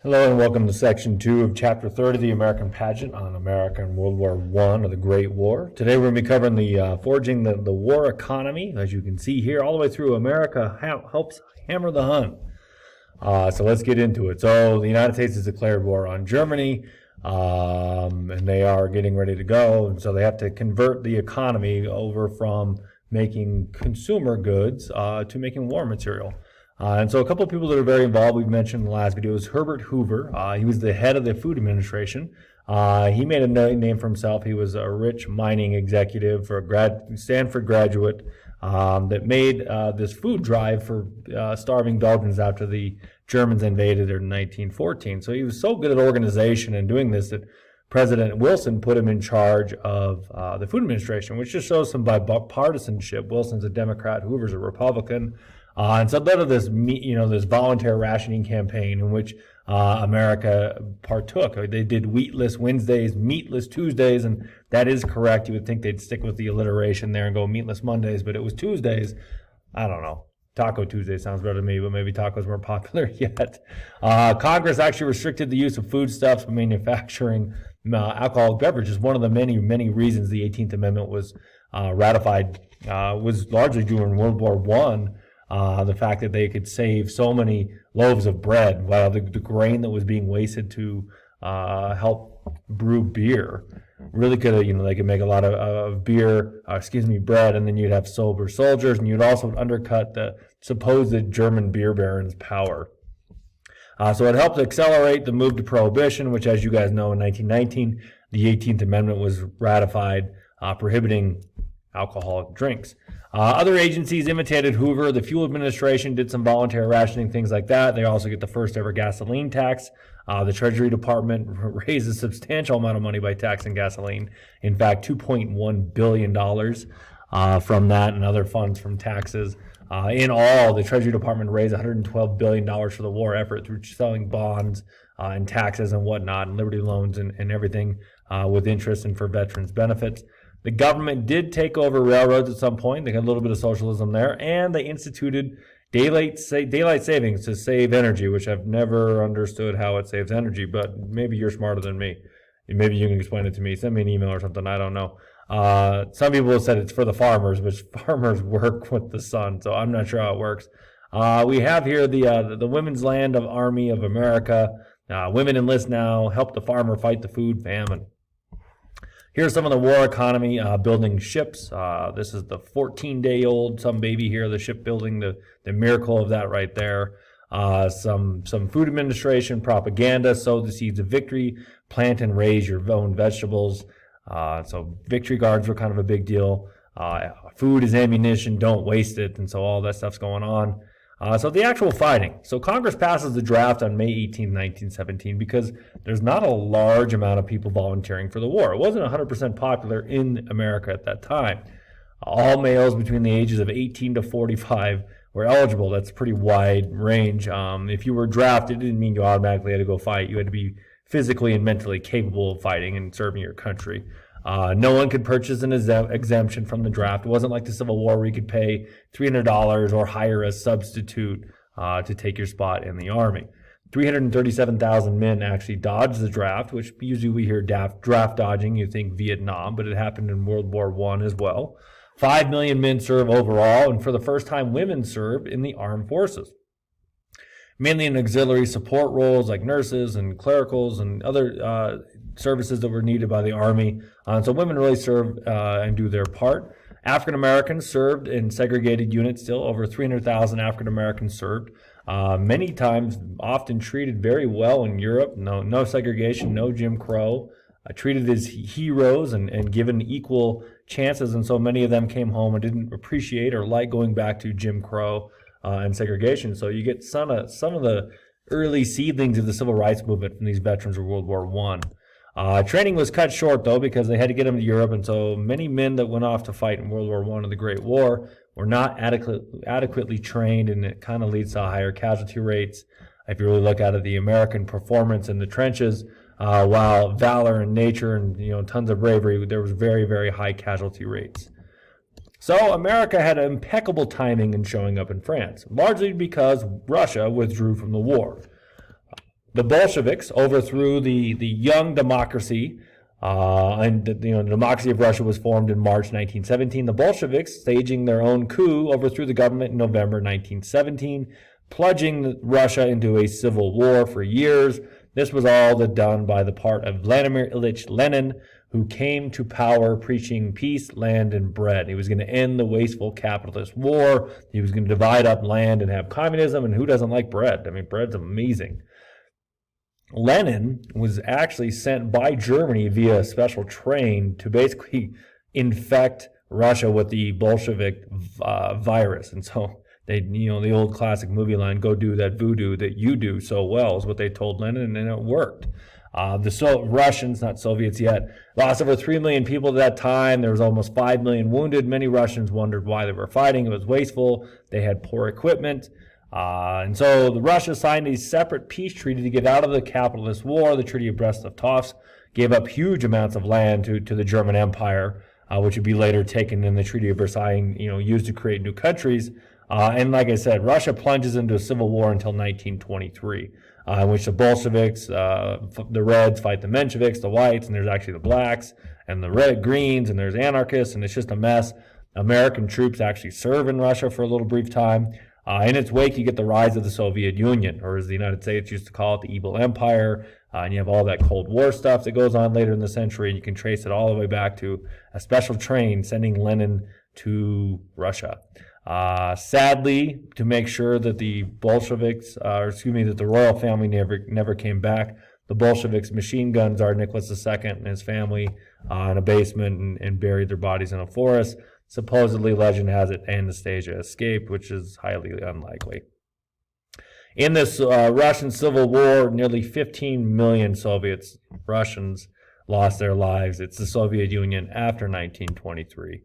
Hello and welcome to Section 2 of Chapter 30 of the American Pageant on America in World War I or the Great War. Today we're going to be covering the forging the war economy. As you can see here, all the way through, America helps hammer the Hun. So let's get into it. So the United States has declared war on Germany, and they are getting ready to go. And so they have to convert the economy over from making consumer goods to making war material. And so a couple of people that are very involved, we've mentioned in the last video, is Herbert Hoover. He was the head of the Food Administration. He made a name for himself. He was a rich mining executive for a Stanford graduate that made this food drive for starving Belgians after the Germans invaded in 1914. So he was so good at organization and doing this that President Wilson put him in charge of the Food Administration, which just shows some bipartisanship. Wilson's a Democrat, Hoover's a Republican. And so led to this, this voluntary rationing campaign in which America partook. They did wheatless Wednesdays, meatless Tuesdays, and that is correct. You would think they'd stick with the alliteration there and go meatless Mondays, but it was Tuesdays. I don't know. Taco Tuesday sounds better to me, but maybe tacos more popular yet. Congress actually restricted the use of foodstuffs for manufacturing alcoholic beverages. One of the many, many reasons the 18th Amendment was ratified was largely during World War I. The fact that they could save so many loaves of bread while the grain that was being wasted to help brew beer really could have, they could make a lot of bread, and then you'd have sober soldiers, and you'd also undercut the supposed German beer barons' power. So it helped accelerate the move to prohibition, which, as you guys know, in 1919, the 18th Amendment was ratified, prohibiting alcoholic drinks. Other agencies imitated Hoover. The Fuel Administration did some voluntary rationing, things like that. They also get the first ever gasoline tax. The Treasury Department raised a substantial amount of money by taxing gasoline. In fact, $2.1 billion from that and other funds from taxes. In all, the Treasury Department raised $112 billion for the war effort through selling bonds and taxes and whatnot, and Liberty loans and everything with interest and for veterans' benefits. The government did take over railroads at some point. They got a little bit of socialism there, and they instituted daylight savings to save energy, which I've never understood how it saves energy, but maybe you're smarter than me. Maybe you can explain it to me. Send me an email or something. I don't know. Some people have said it's for the farmers, but farmers work with the sun, so I'm not sure how it works. We have here the Women's Land of Army of America. Women enlist now, help the farmer fight the food famine. Here's some of the war economy, building ships. This is the 14-day-old, some baby here, the shipbuilding, the miracle of that right there. Some Food Administration propaganda, sow the seeds of victory, plant and raise your own vegetables. So victory guards were kind of a big deal. Food is ammunition, don't waste it, and so all that stuff's going on. So the actual fighting. So Congress passes the draft on May 18, 1917, because there's not a large amount of people volunteering for the war. It wasn't 100% popular in America at that time. All males between the ages of 18 to 45 were eligible. That's a pretty wide range. If you were drafted, it didn't mean you automatically had to go fight. You had to be physically and mentally capable of fighting and serving your country. No one could purchase an exemption from the draft. It wasn't like the Civil War where you could pay $300 or hire a substitute to take your spot in the Army. 337,000 men actually dodged the draft, which usually we hear draft dodging, you think Vietnam, but it happened in World War I as well. 5 million men served overall, and for the first time, women served in the armed forces. Mainly in auxiliary support roles like nurses and clericals and other services that were needed by the Army. So women really served and do their part. African Americans served in segregated units still. Over 300,000 African Americans served. Many times, often treated very well in Europe. No segregation, no Jim Crow. Treated as heroes and given equal chances. And so many of them came home and didn't appreciate or like going back to Jim Crow and segregation. So you get some of the early seedlings of the civil rights movement from these veterans of World War I. Training was cut short, though, because they had to get them to Europe, and so many men that went off to fight in World War I and the Great War were not adequately trained, and it kind of leads to higher casualty rates. If you really look at it, the American performance in the trenches, while valor and nature and tons of bravery, there was very, very high casualty rates. So America had impeccable timing in showing up in France, largely because Russia withdrew from the war. The Bolsheviks overthrew the young democracy, and the democracy of Russia was formed in March 1917. The Bolsheviks, staging their own coup, overthrew the government in November 1917, plunging Russia into a civil war for years. This was all done by the part of Vladimir Ilyich Lenin, who came to power preaching peace, land, and bread. He was going to end the wasteful capitalist war. He was going to divide up land and have communism, and who doesn't like bread? I mean, bread's amazing. Lenin was actually sent by Germany via a special train to basically infect Russia with the Bolshevik virus. And so they, the old classic movie line, "Go do that voodoo that you do so well," is what they told Lenin, and it worked. The Russians, not Soviets yet, lost over 3 million people at that time. There was almost 5 million wounded. Many Russians wondered why they were fighting. It was wasteful. They had poor equipment. And so the Russia signed a separate peace treaty to get out of the capitalist war. The Treaty of Brest-Litovsk gave up huge amounts of land to the German Empire, which would be later taken in the Treaty of Versailles, used to create new countries. And like I said, Russia plunges into a civil war until 1923, in which the Bolsheviks, the Reds fight the Mensheviks, the Whites, and there's actually the Blacks, and the Red Greens, and there's anarchists, and it's just a mess. American troops actually serve in Russia for a little brief time. In its wake, you get the rise of the Soviet Union, or as the United States used to call it, the evil empire. And you have all that Cold War stuff that goes on later in the century, and you can trace it all the way back to a special train sending Lenin to Russia. Sadly, to make sure that the Bolsheviks, that the royal family never came back, the Bolsheviks machine gunned Tsar Nicholas II and his family in a basement and buried their bodies in a forest. Supposedly, legend has it, Anastasia escaped, which is highly unlikely. In this Russian Civil War, nearly 15 million Russians lost their lives. It's the Soviet Union after 1923.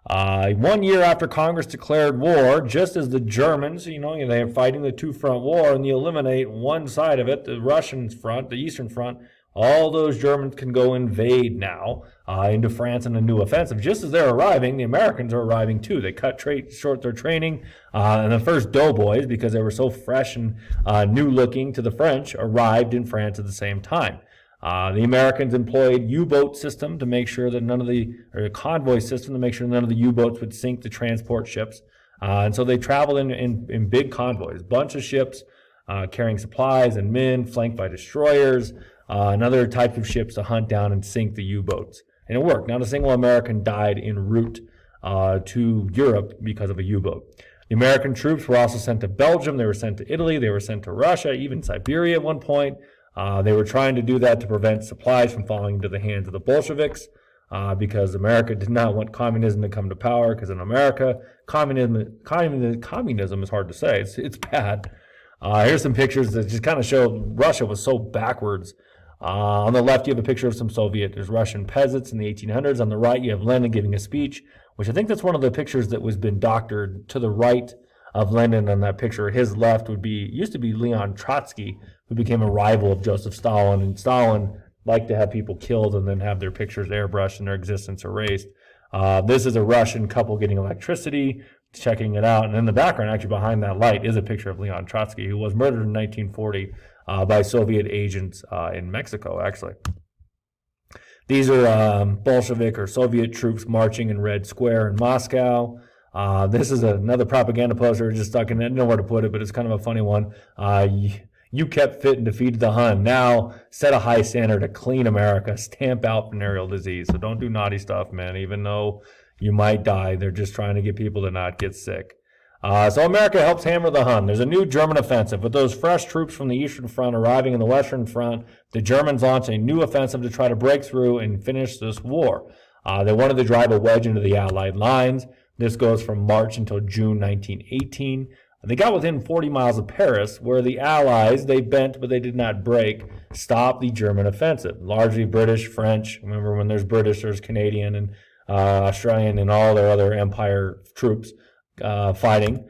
1 year after Congress declared war, just as the Germans, they're fighting the two-front war, and you eliminate one side of it, the Russian front, the Eastern Front, all those Germans can go invade now into France in a new offensive. Just as they're arriving, the Americans are arriving too. They cut short their training, and the first doughboys, because they were so fresh and new-looking to the French, arrived in France at the same time. The Americans employed U-boat system to make sure that a convoy system to make sure none of the U-boats would sink to transport ships. And so they traveled in big convoys, bunch of ships carrying supplies and men, flanked by destroyers, and other types of ships to hunt down and sink the U-boats. And it worked. Not a single American died en route to Europe because of a U-boat. The American troops were also sent to Belgium. They were sent to Italy. They were sent to Russia, even Siberia at one point. They were trying to do that to prevent supplies from falling into the hands of the Bolsheviks, because America did not want communism to come to power, because in America, communism is hard to say. It's bad. Here's some pictures that just kind of show Russia was so backwards. On the left, you have a picture of some there's Russian peasants in the 1800s. On the right, you have Lenin giving a speech, which I think that's one of the pictures that was been doctored. To the right of Lenin on that picture, his left used to be Leon Trotsky, who became a rival of Joseph Stalin. And Stalin liked to have people killed and then have their pictures airbrushed and their existence erased. This is a Russian couple getting electricity, checking it out. And in the background, actually behind that light, is a picture of Leon Trotsky, who was murdered in 1940 by Soviet agents in Mexico, actually. These are Bolshevik or Soviet troops marching in Red Square in Moscow. This is another propaganda poster just stuck in it. I don't know where to put it, but it's kind of a funny one. You kept fit and defeated the Hun. Now set a high standard to clean America, stamp out venereal disease. So don't do naughty stuff, man. Even though you might die, they're just trying to get people to not get sick. So America helps hammer the Hun. There's a new German offensive. With those fresh troops from the Eastern Front arriving in the Western Front, the Germans launch a new offensive to try to break through and finish this war. They wanted to drive a wedge into the Allied lines. This goes from March until June 1918. They got within 40 miles of Paris, where the Allies, they bent but they did not break, stopped the German offensive. Largely British, French. Remember, when there's British, there's Canadian and Australian and all their other empire troops fighting.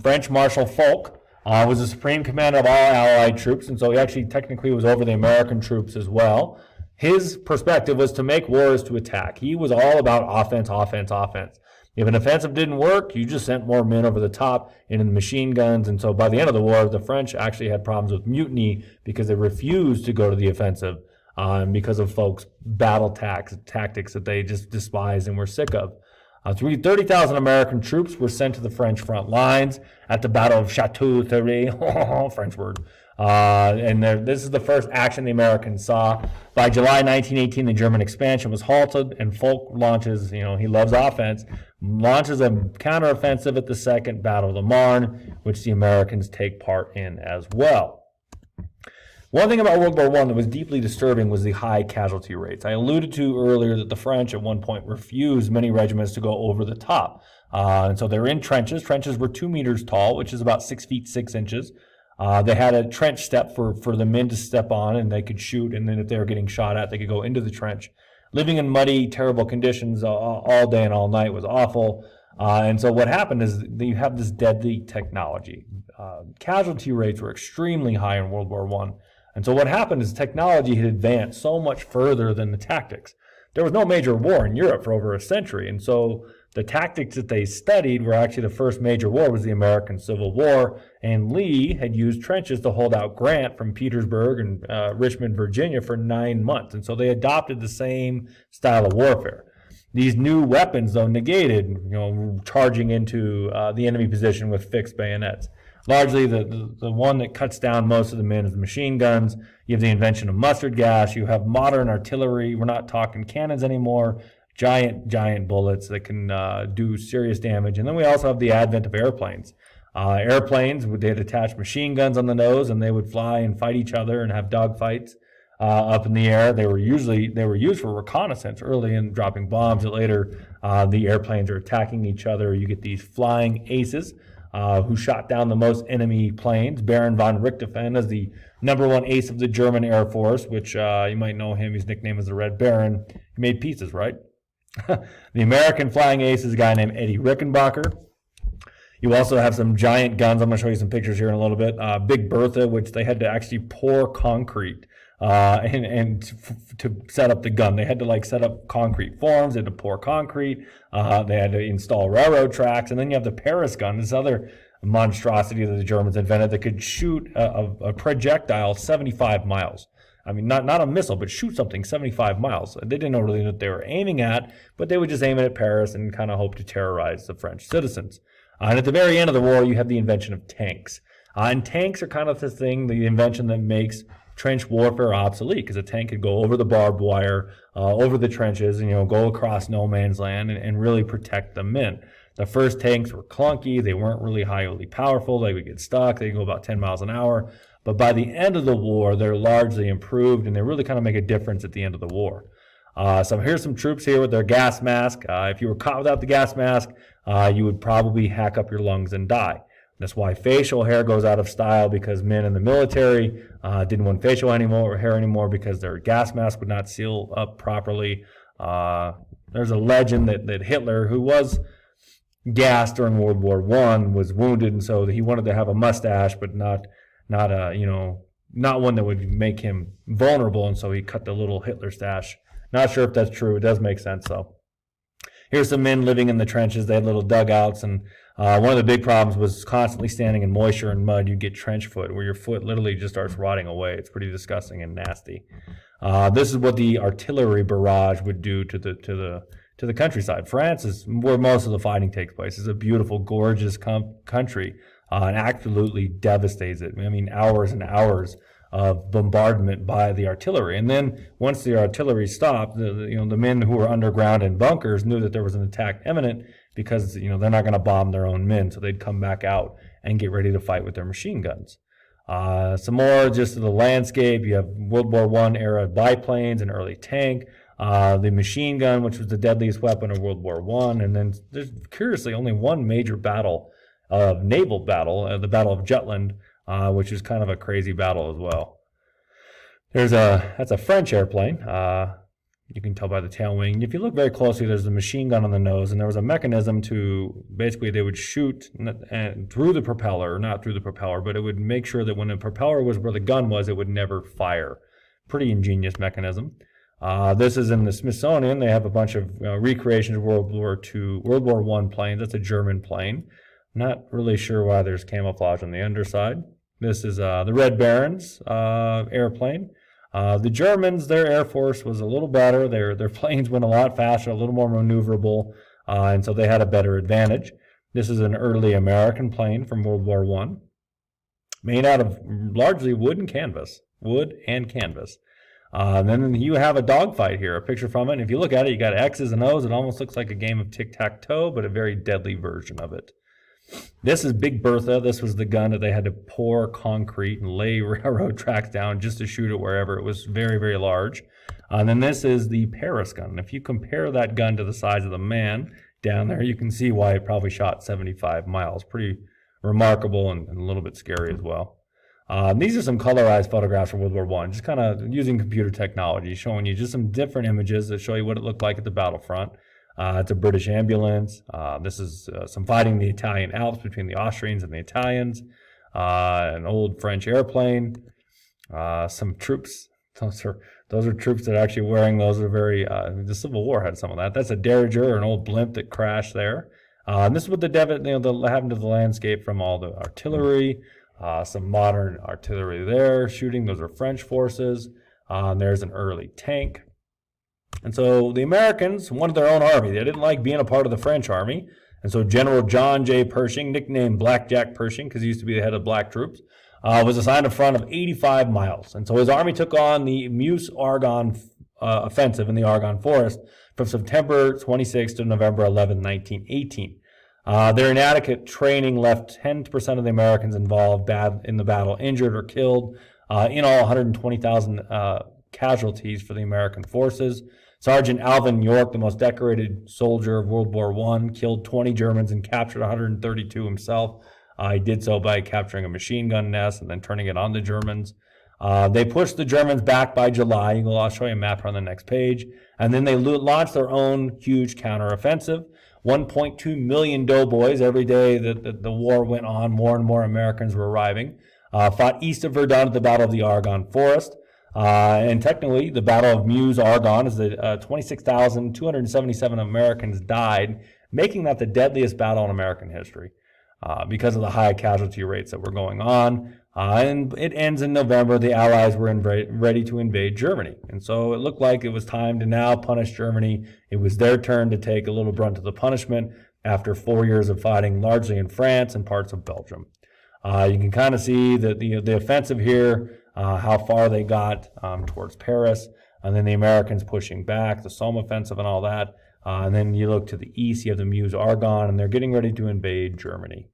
French Marshal Foch was the supreme commander of all Allied troops, and so he actually technically was over the American troops as well. His perspective was to make war is to attack. He was all about offense, offense, offense. If an offensive didn't work, you just sent more men over the top into the machine guns. And so by the end of the war, the French actually had problems with mutiny because they refused to go to the offensive because of folks' battle tactics that they just despised and were sick of. 30,000 American troops were sent to the French front lines at the Battle of Casualty, French word. This is the first action the Americans saw. By July 1918, the German expansion was halted, and Foch launches, he loves offense, launches a counteroffensive at the Second Battle of the Marne, which the Americans take part in as well. One thing about World War I that was deeply disturbing was the high casualty rates. I alluded to earlier that the French at one point refused many regiments to go over the top. And so they were in trenches. Trenches were 2 meters tall, which is about 6 feet 6 inches. They had a trench step for the men to step on, and they could shoot, and then if they were getting shot at, they could go into the trench. Living in muddy, terrible conditions all day and all night was awful. And so what happened is that you have this deadly technology. Casualty rates were extremely high in World War I. And so what happened is technology had advanced so much further than the tactics. There was no major war in Europe for over a century, and so the tactics that they studied were actually the first major war was the American Civil War, and Lee had used trenches to hold out Grant from Petersburg and Richmond, Virginia for 9 months, and so they adopted the same style of warfare. These new weapons, though, negated, charging into the enemy position with fixed bayonets. Largely, the one that cuts down most of the men is the machine guns. You have the invention of mustard gas. You have modern artillery. We're not talking cannons anymore. Giant bullets that can do serious damage. And then we also have the advent of airplanes. Airplanes, they'd attach machine guns on the nose, and they would fly and fight each other and have dogfights up in the air. They were used for reconnaissance early in dropping bombs. But later, the airplanes are attacking each other. You get these flying aces. Who shot down the most enemy planes. Baron von Richthofen is the #1 ace of the German Air Force, which you might know him. His nickname is the Red Baron. He made pieces, right? The American flying ace is a guy named Eddie Rickenbacker. You also have some giant guns. I'm going to show you some pictures here in a little bit. Big Bertha, which they had to actually pour concrete to set up the gun. They had to set up concrete forms. They had to pour concrete. They had to install railroad tracks. And then you have the Paris gun, this other monstrosity that the Germans invented that could shoot a projectile 75 miles. I mean, not a missile, but shoot something 75 miles. They didn't know really what they were aiming at, but they would just aim it at Paris and kind of hope to terrorize the French citizens. And at the very end of the war, you have the invention of tanks. And tanks are kind of the invention that makes trench warfare obsolete, because a tank could go over the barbed wire, over the trenches, and go across no man's land and really protect the men. The first tanks were clunky. They weren't really highly powerful. They would get stuck. They could go about 10 miles an hour. But by the end of the war, they're largely improved, and they really kind of make a difference at the end of the war. So here's some troops here with their gas mask. If you were caught without the gas mask, you would probably hack up your lungs and die. That's why facial hair goes out of style, because men in the military didn't want facial hair anymore because their gas mask would not seal up properly. There's a legend that Hitler, who was gassed during World War I, was wounded, and so he wanted to have a mustache, but not one that would make him vulnerable, and so he cut the little Hitler stash. Not sure if that's true. It does make sense, though. Here's some men living in the trenches. They had little dugouts, and one of the big problems was constantly standing in moisture and mud. You get trench foot, where your foot literally just starts rotting away. It's pretty disgusting and nasty. This is what the artillery barrage would do to the countryside. France is where most of the fighting takes place. It's a beautiful, gorgeous country, and absolutely devastates it. I mean, hours and hours of bombardment by the artillery. And then once the artillery stopped, the men who were underground in bunkers knew that there was an attack imminent, because they're not going to bomb their own men, so they'd come back out and get ready to fight with their machine guns. Some more just of the landscape. You have World War I era biplanes and early tank, the machine gun, which was the deadliest weapon of World War I, and then there's curiously only one major naval battle, the Battle of Jutland, which is kind of a crazy battle as well. That's a French airplane. You can tell by the tail wing. If you look very closely, there's a machine gun on the nose, and there was a mechanism to, basically they would shoot through the propeller, not through the propeller, but it would make sure that when the propeller was where the gun was, it would never fire. Pretty ingenious mechanism. This is in the Smithsonian. They have a bunch of recreations of World War I planes. That's a German plane. Not really sure why there's camouflage on the underside. This is the Red Baron's airplane. The Germans, their air force was a little better. Their planes went a lot faster, a little more maneuverable, and so they had a better advantage. This is an early American plane from World War I, made out of largely wood and canvas. And then you have a dogfight here, a picture from it. And if you look at it, you got X's and O's. It almost looks like a game of tic-tac-toe, but a very deadly version of it. This is Big Bertha. This was the gun that they had to pour concrete and lay railroad tracks down just to shoot it wherever. It was very, very large. And then this is the Paris gun. And if you compare that gun to the size of the man down there, you can see why it probably shot 75 miles. Pretty remarkable and a little bit scary as well. These are some colorized photographs from World War I, just kind of using computer technology, showing you just some different images that show you what it looked like at the battlefront. It's a British ambulance. This is some fighting in the Italian Alps between the Austrians and the Italians. An old French airplane. Some troops. Those are troops that are actually wearing those. Are very. The Civil War had some of that. That's a Derringer, an old blimp that crashed there. And this is what that happened to the landscape from all the artillery. Some modern artillery there shooting. Those are French forces. There's an early tank. And so the Americans wanted their own army. They didn't like being a part of the French army. And so General John J. Pershing, nicknamed Blackjack Pershing because he used to be the head of black troops, was assigned a front of 85 miles. And so his army took on the Meuse-Argonne offensive in the Argonne forest from September 26 to November 11, 1918. Their inadequate training left 10% of the Americans involved in the battle injured or killed. In all, 120,000 casualties for the American forces. Sergeant Alvin York, the most decorated soldier of World War I, killed 20 Germans and captured 132 himself. He did so by capturing a machine gun nest and then turning it on the Germans. They pushed the Germans back by July. I'll show you a map on the next page. And then they launched their own huge counteroffensive. 1.2 million doughboys. Every day that the war went on, more and more Americans were arriving. Fought east of Verdun at the Battle of the Argonne Forest. And technically, the Battle of Meuse-Argonne is that 26,277 Americans died, making that the deadliest battle in American history because of the high casualty rates that were going on. And it ends in November. The Allies were ready to invade Germany. And so it looked like it was time to now punish Germany. It was their turn to take a little brunt of the punishment after 4 years of fighting largely in France and parts of Belgium. You can kind of see that the offensive here, how far they got towards Paris, and then the Americans pushing back, the Somme offensive and all that. And then you look to the east, you have the Meuse-Argonne, and they're getting ready to invade Germany.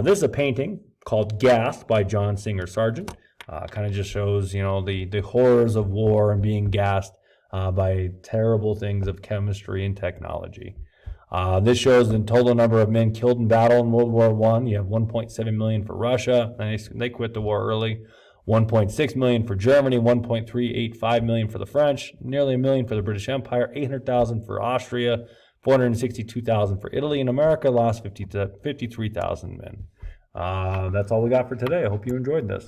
This is a painting called Gassed by John Singer Sargent. Kind of just shows, the horrors of war and being gassed by terrible things of chemistry and technology. This shows the total number of men killed in battle in World War I. You have 1.7 million for Russia, and they quit the war early. 1.6 million for Germany, 1.385 million for the French, nearly a million for the British Empire, 800,000 for Austria, 462,000 for Italy, and America lost 53,000 men. That's all we got for today. I hope you enjoyed this.